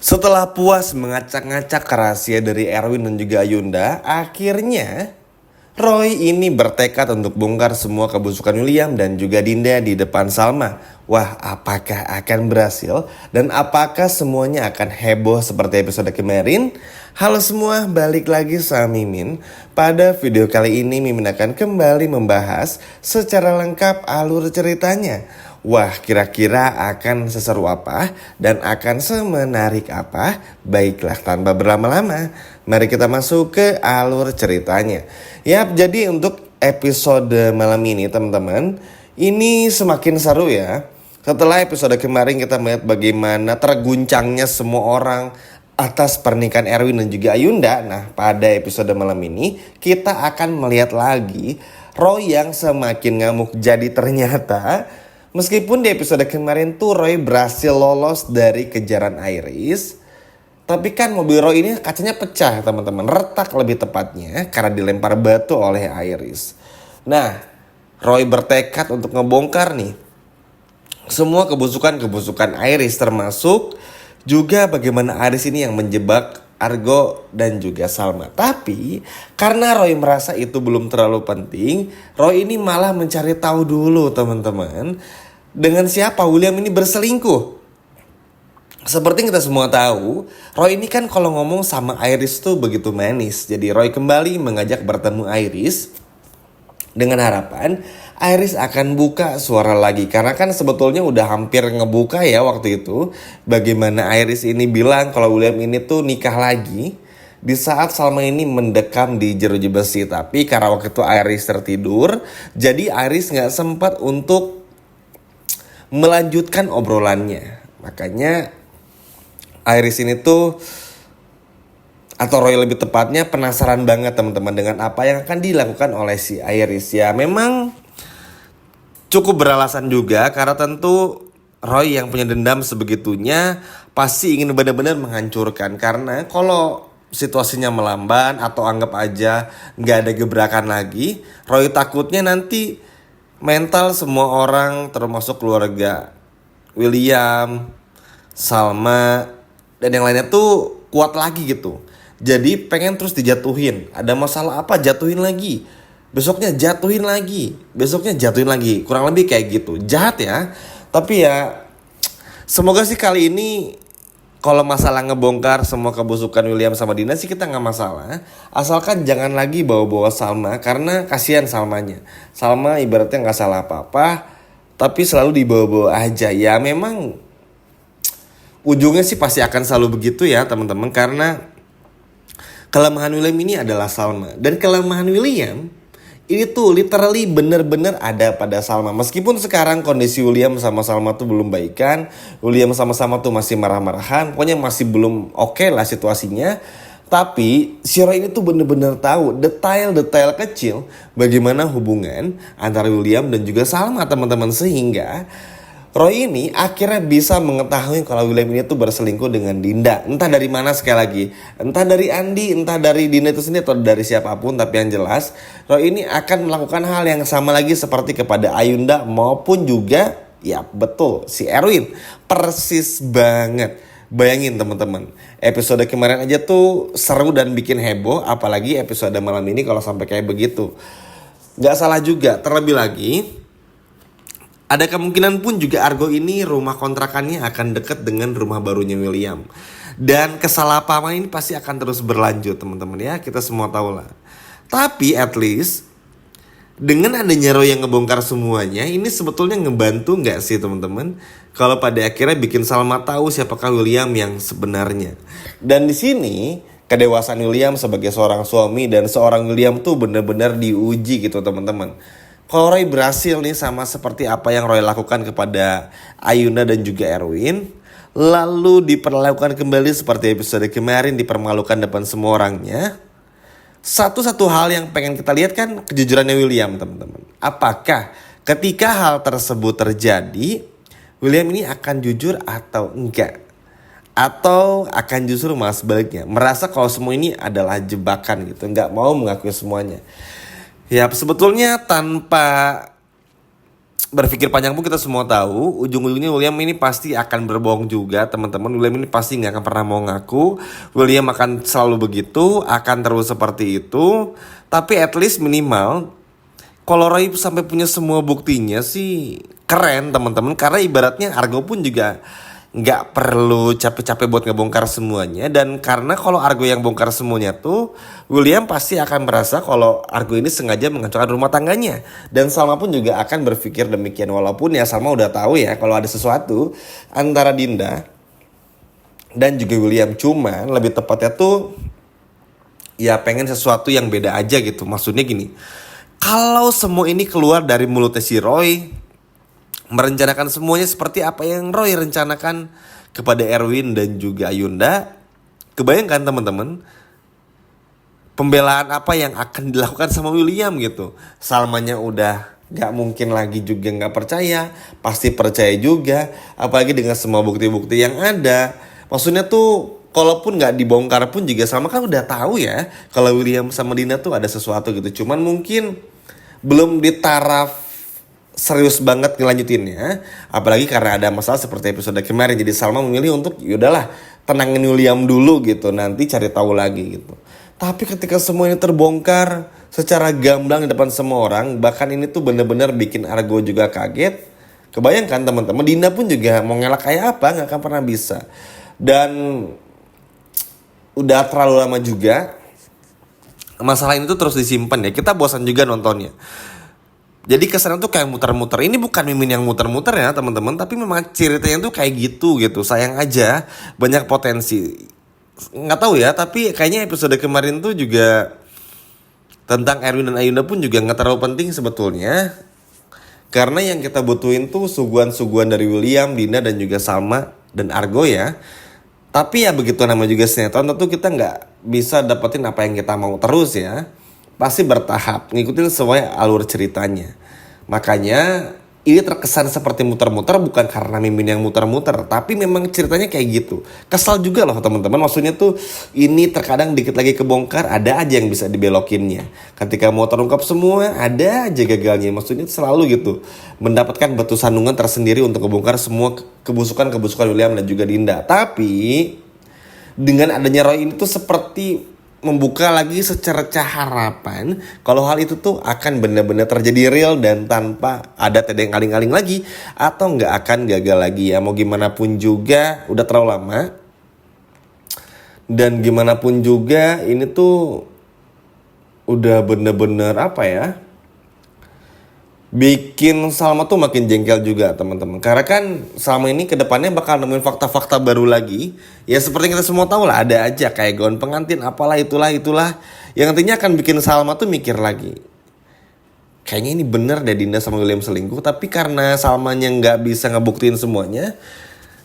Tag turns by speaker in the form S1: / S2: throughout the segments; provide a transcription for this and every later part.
S1: Setelah puas mengacak-ngacak rahasia dari Erwin dan juga Ayunda, akhirnya Roy ini bertekad untuk bongkar semua kebusukan William dan juga Dinda di depan Salma. Wah, apakah akan berhasil? Dan apakah semuanya akan heboh seperti episode kemarin? Halo semua, balik lagi sama Mimin. Pada video kali ini Mimin akan kembali membahas secara lengkap alur ceritanya. Wah, kira-kira akan seseru apa dan akan semenarik apa? Baiklah, tanpa berlama-lama, mari kita masuk ke alur ceritanya. Yap, jadi untuk episode malam ini teman-teman, ini semakin seru ya. Setelah episode kemarin kita melihat bagaimana terguncangnya semua orang atas pernikahan Erwin dan juga Ayunda. Nah, pada episode malam ini kita akan melihat lagi Roy yang semakin ngamuk. Jadi ternyata meskipun di episode kemarin tuh Roy berhasil lolos dari kejaran Iris, tapi kan mobil Roy ini kacanya pecah teman-teman, retak lebih tepatnya karena dilempar batu oleh Iris. Nah, Roy bertekad untuk ngebongkar nih semua kebusukan Iris, termasuk juga bagaimana Iris ini yang menjebak Argo dan juga Salma. Tapi karena Roy merasa itu belum terlalu penting, Roy ini malah mencari tahu dulu teman-teman, dengan siapa William ini berselingkuh. Seperti yang kita semua tahu, Roy ini kan kalau ngomong sama Iris tuh begitu manis. Jadi Roy kembali mengajak bertemu Iris dengan harapan Iris akan buka suara lagi. Karena kan sebetulnya udah hampir ngebuka ya waktu itu. Bagaimana Iris ini bilang kalau William ini tuh nikah lagi di saat Salma ini mendekam di jeruji besi. Tapi karena waktu itu Iris tertidur, jadi Iris gak sempat untuk melanjutkan obrolannya. Makanya Iris ini tuh, atau Roy lebih tepatnya, penasaran banget teman-teman dengan apa yang akan dilakukan oleh si Iris. Ya memang cukup beralasan juga karena tentu Roy yang punya dendam sebegitunya pasti ingin benar-benar menghancurkan. Karena kalau situasinya melamban atau anggap aja gak ada gebrakan lagi, Roy takutnya nanti mental semua orang termasuk keluarga William, Salma, dan yang lainnya tuh kuat lagi gitu. Jadi pengen terus dijatuhin. Ada masalah apa jatuhin lagi. Besoknya jatuhin lagi. Besoknya jatuhin lagi. Kurang lebih kayak gitu. Jahat ya. Tapi ya semoga sih kali ini kalau masalah ngebongkar semua kebusukan William sama Dina sih kita gak masalah. Asalkan jangan lagi bawa-bawa Salma. Karena kasihan Salmanya. Salma ibaratnya gak salah apa-apa, tapi selalu dibawa-bawa aja. Ya memang ujungnya sih pasti akan selalu begitu ya teman-teman. Karena kelemahan William ini adalah Salma. Dan kelemahan William ini tuh literally bener-bener ada pada Salma. Meskipun sekarang kondisi William sama Salma tuh belum baikan. William sama-sama tuh masih marah-marahan. Pokoknya masih belum oke lah situasinya. Tapi si Roy ini tuh bener-bener tahu detail-detail kecil bagaimana hubungan antara William dan juga Salma teman-teman. Sehingga Roy ini akhirnya bisa mengetahui kalau William ini tuh berselingkuh dengan Dinda. Entah dari mana sekali lagi. Entah dari Andi, entah dari Dinda itu sendiri atau dari siapapun. Tapi yang jelas Roy ini akan melakukan hal yang sama lagi seperti kepada Ayunda maupun juga, ya betul, si Erwin. Persis banget. Bayangin teman-teman, episode kemarin aja tuh seru dan bikin heboh. Apalagi episode malam ini kalau sampai kayak begitu. Gak salah juga, terlebih lagi ada kemungkinan pun juga Argo ini rumah kontrakannya akan dekat dengan rumah barunya William. Dan kesalahpahaman ini pasti akan terus berlanjut teman-teman ya. Kita semua tahu lah. Tapi at least dengan adanya Roy yang ngebongkar semuanya, ini sebetulnya ngebantu gak sih teman-teman? Kalau pada akhirnya bikin Salma tahu siapakah William yang sebenarnya. Dan di sini kedewasaan William sebagai seorang suami dan seorang William tuh benar-benar diuji gitu teman-teman. Kalau Roy berhasil nih sama seperti apa yang Roy lakukan kepada Ayunda dan juga Erwin, lalu diperlakukan kembali seperti episode kemarin, dipermalukan depan semua orangnya. Satu-satu hal yang pengen kita lihat kan kejujurannya William teman-teman. Apakah ketika hal tersebut terjadi, William ini akan jujur atau enggak? Atau akan justru malah sebaliknya, merasa kalau semua ini adalah jebakan gitu, enggak mau mengakui semuanya. Ya sebetulnya tanpa berpikir panjang pun kita semua tahu ujung-ujungnya William ini pasti akan berbohong juga teman-teman. William ini pasti nggak akan pernah mau ngaku. William akan selalu begitu, akan terus seperti itu. Tapi at least minimal kalau Roy sampai punya semua buktinya sih keren teman-teman. Karena ibaratnya Argo pun juga nggak perlu capek-capek buat ngebongkar semuanya. Dan karena kalau Argo yang bongkar semuanya tuh, William pasti akan merasa kalau Argo ini sengaja menghancurkan rumah tangganya. Dan Salma pun juga akan berpikir demikian. Walaupun ya Salma udah tahu ya kalau ada sesuatu antara Dinda dan juga William. Cuman lebih tepatnya tuh ya pengen sesuatu yang beda aja gitu. Maksudnya gini, kalau semua ini keluar dari mulutnya si Roy, merencanakan semuanya seperti apa yang Roy rencanakan kepada Erwin dan juga Ayunda. Kebayangkan teman-teman, pembelaan apa yang akan dilakukan sama William gitu. Salmanya udah gak mungkin lagi juga gak percaya, pasti percaya juga. Apalagi dengan semua bukti-bukti yang ada. Maksudnya tuh kalaupun gak dibongkar pun juga Salma kan udah tahu ya kalau William sama Dina tuh ada sesuatu gitu. Cuman mungkin belum di taraf serius banget ngelanjutinnya, apalagi karena ada masalah seperti episode kemarin. Jadi Salma memilih untuk yaudahlah tenangin William dulu gitu, nanti cari tahu lagi gitu. Tapi ketika semua ini terbongkar secara gamblang di depan semua orang, bahkan ini tuh bener-bener bikin Argo juga kaget. Kebayangkan teman-teman, Dinda pun juga mau ngelak kayak apa nggak akan pernah bisa. Dan udah terlalu lama juga masalah ini tuh terus disimpan ya. Kita bosan juga nontonnya. Jadi kesannya tuh kayak muter-muter. Ini bukan Mimin yang muter-muter ya teman-teman, tapi memang ceritanya tuh kayak gitu. Sayang aja banyak potensi. Nggak tahu ya, tapi kayaknya episode kemarin tuh juga tentang Erwin dan Ayunda pun juga nggak terlalu penting sebetulnya. Karena yang kita butuhin tuh suguhan-suguhan dari William, Dinda dan juga Salma dan Argo ya. Tapi ya begitu nama juga sinetron, tentu kita nggak bisa dapetin apa yang kita mau terus ya. Pasti bertahap, ngikutin semuanya alur ceritanya. Makanya ini terkesan seperti muter-muter bukan karena Mimin yang muter-muter, tapi memang ceritanya kayak gitu. Kesal juga loh teman-teman, maksudnya tuh ini terkadang dikit lagi kebongkar, ada aja yang bisa dibelokinnya. Ketika mau terungkap semua, ada aja gagalnya. Maksudnya selalu gitu, mendapatkan batu sandungan tersendiri untuk kebongkar semua kebusukan-kebusukan William dan juga Dinda. Tapi dengan adanya Roy ini tuh seperti membuka lagi secercah harapan kalau hal itu tuh akan benar-benar terjadi real dan tanpa ada tedeng aling-aling lagi, atau nggak akan gagal lagi ya. Mau gimana pun juga udah terlalu lama, dan gimana pun juga ini tuh udah bener-bener apa ya, bikin Salma tuh makin jengkel juga teman-teman. Karena kan Salma ini kedepannya bakal nemuin fakta-fakta baru lagi. Ya seperti kita semua tahu lah, ada aja kayak gaun pengantin apalah itulah. Yang nantinya akan bikin Salma tuh mikir lagi. Kayaknya ini bener deh Dinda sama William selingkuh. Tapi karena Salmanya gak bisa ngebuktiin semuanya,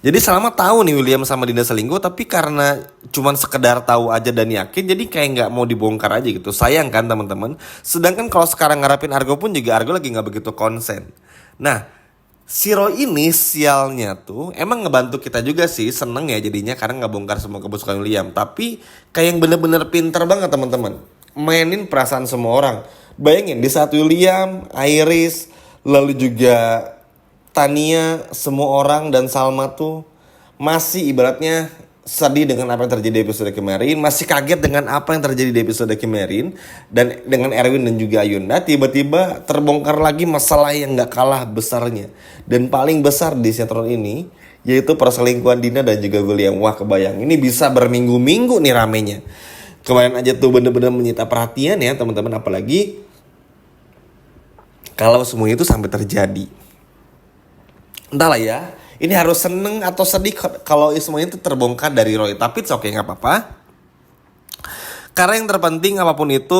S1: jadi Salma tahu nih William sama Dinda selingkuh, tapi karena cuman sekedar tahu aja dan yakin, jadi kayak nggak mau dibongkar aja gitu. Sayang kan teman-teman. Sedangkan kalau sekarang ngarepin Argo pun juga Argo lagi nggak begitu konsen. Nah, si Roy ini sialnya tuh emang ngebantu kita juga sih, seneng ya jadinya karena nggak bongkar semua kebusukan William. Tapi kayak yang bener-bener pinter banget teman-teman, mainin perasaan semua orang. Bayangin di saat William, Iris, lalu juga Tania, semua orang dan Salma tuh masih ibaratnya sedih dengan apa yang terjadi di episode kemarin, masih kaget dengan apa yang terjadi di episode kemarin, dan dengan Erwin dan juga Ayunda tiba-tiba terbongkar lagi masalah yang gak kalah besarnya dan paling besar di sinetron ini, yaitu perselingkuhan Dina dan juga William. Wah kebayang, ini bisa berminggu-minggu nih ramenya. Kebayang aja tuh bener-bener menyita perhatian ya teman-teman, apalagi kalau semuanya itu sampai terjadi. Entahlah ya, ini harus seneng atau sedih kalau semuanya itu terbongkar dari Roy. Tapi oke, gak apa-apa. Karena yang terpenting apapun itu,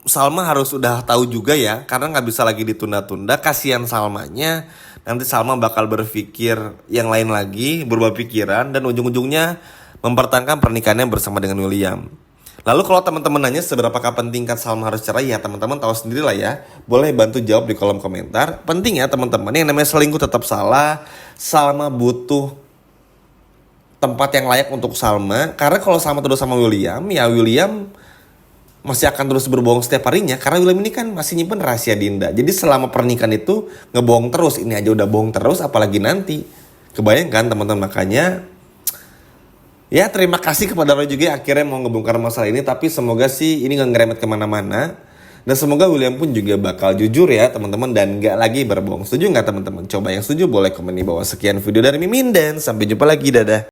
S1: Salma harus udah tahu juga ya. Karena gak bisa lagi ditunda-tunda. Kasihan Salmanya, nanti Salma bakal berpikir yang lain lagi, berubah pikiran, dan ujung-ujungnya mempertahankan pernikahannya bersama dengan William. Lalu kalau teman-teman nanya seberapakah penting kan Salma harus cerai, ya teman-teman tahu sendiri lah ya. Boleh bantu jawab di kolom komentar. Penting ya teman-teman, yang namanya selingkuh tetap salah. Salma butuh tempat yang layak untuk Salma. Karena kalau Salma terus sama William, ya William masih akan terus berbohong setiap harinya karena William ini kan masih nyimpen rahasia Dinda. Jadi selama pernikahan itu ngebohong terus. Ini aja udah bohong terus apalagi nanti. Kebayangkan teman-teman, makanya ya terima kasih kepada Roy juga yang akhirnya mau ngebongkar masalah ini. Tapi semoga sih ini gak ngeremet kemana-mana. Dan semoga William pun juga bakal jujur ya teman-teman dan gak lagi berbohong. Setuju gak teman-teman? Coba yang setuju boleh komen di bawah. Sekian video dari Mimin dan sampai jumpa lagi, dadah.